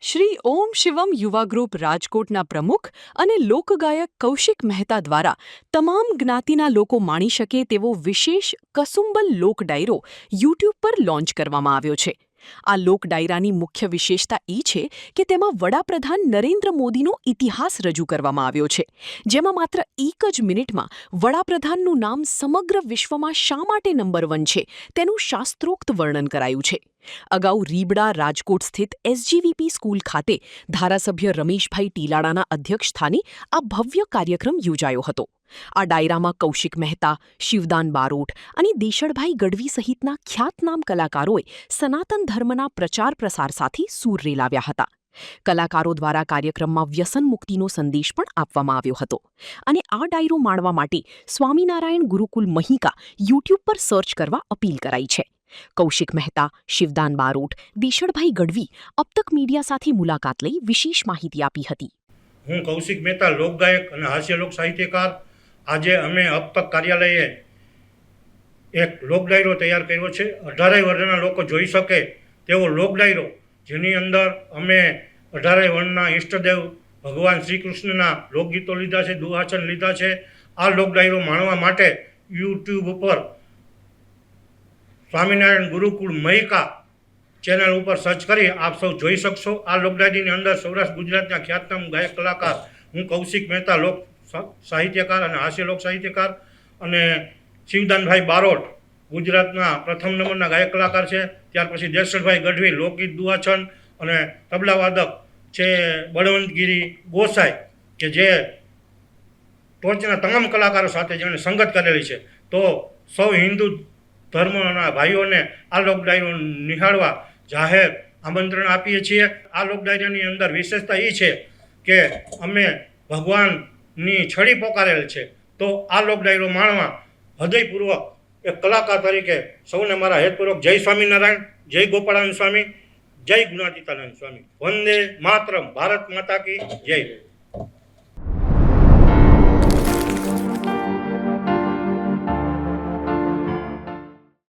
શ્રી ઓમ શિવમ યુવા ગ્રુપ રાજકોટના પ્રમુખ અને લોકગાયક કૌશિક મહેતા દ્વારા તમામ જ્ઞાતિના લોકો માણી શકે તેવો વિશેષ કસુંબલ લોક ડાયરો યુટ્યુબ પર લોન્ચ કરવામાં આવ્યો છે. આ લોક ડાયરાની મુખ્ય વિશેષતા એ છે કે તેમાં વડાપ્રધાન નરેન્દ્ર મોદીનો ઇતિહાસ રજૂ કરવામાં આવ્યો છે, જેમાં માત્ર એક જ મિનિટમાં વડાપ્રધાનનું નામ સમગ્ર વિશ્વમાં શા માટે નંબર 1 છે તેનું શાસ્ત્રોક્ત વર્ણન કરાયું છે. અગાઉ રીબડા રાજકોટ સ્થિત એસજીવીપી સ્કૂલ ખાતે ધારાસભ્ય રમેશભાઈ ટીલાડાના અધ્યક્ષસ્થાને આ ભવ્ય કાર્યક્રમ યોજાયો હતો. આ ડાયરામાં કૌશિક મહેતા, શિવદાન બારોટ અને દેશળભાઈ ગઢવી સહિતના ખ્યાતનામ કલાકારોએ સનાતન ધર્મના પ્રચાર પ્રસાર સાથે સૂર રેલાવ્યા હતા. કલાકારો દ્વારા કાર્યક્રમમાં વ્યસન મુક્તિનો સંદેશ પણ આપવામાં આવ્યો હતો. અને આ ડાયરો માણવા માટે સ્વામિનારાયણ ગુરુકુલ મહિકા યુટ્યુબ પર સર્ચ કરવા અપીલ કરાઈ છે. કૌશિક મહેતા, શિવદાન બારોટ, દેશળભાઈ ગઢવી અબતક મીડિયા સાથે મુલાકાત લઈ વિશેષ માહિતી આપી હતી. હું કૌશિક મહેતા, લોકગાયક અને હાસ્ય લોક સાહિત્યકાર. આજે અમે અબતક કાર્યાલયે એક લોક ડાયરો તૈયાર કર્યો છે. 18 વર્ણના લોકો જોઈ શકે તેવો લોક ડાયરો, જેની અંદર અમે 18 વર્ણના ઈષ્ટદેવ ભગવાન શ્રી કૃષ્ણના લોકગીતો લીધા છે, દુહાચન લીધા છે. આ લોક ડાયરો માણવા માટે યુટ્યુબ ઉપર સ્વામિનારાયણ ગુરુકુળ મહિકા ચેનલ ઉપર સર્ચ કરી આપ સૌ જોઈ શકશો. આ લોક ડાયરીની અંદર સૌરાષ્ટ્ર ગુજરાતના ખ્યાતનામ ગાયક કલાકાર હું કૌશિક મહેતા, લોક સાહિત્યકાર અને હાસ્ય લોક સાહિત્યકાર, અને શિવદાનભાઈ બારોટ ગુજરાતના પ્રથમ નંબરના ગાયક કલાકાર છે. ત્યાર પછી દેશળભાઈ ગઢવી લોકગીત દુહાચન અને તબલાવાદક છે બળવંતગીરી ગોસાઈ, કે જે ટોચના તમામ કલાકારો સાથે જેણે સંગત કરેલી છે. તો સૌ હિન્દુ ધર્મના ભાઈઓને આ લોક ડાયરો નિહાળવા જાહેર આમંત્રણ આપીએ છીએ. આ લોક ડાયરાની અંદર વિશેષતા એ છે કે અમે ભગવાનની છડી પોકારેલ છે. તો આ લોક ડાયરો માણવા હૃદયપૂર્વક એક કલાકાર તરીકે સૌને મારા હેતપૂર્વક જય સ્વામિનારાયણ, જય ગોપાળાનંદ સ્વામી, જય ગુણાતીતાનંદ સ્વામી. વંદે માતરમ. ભારત માતા કી જય.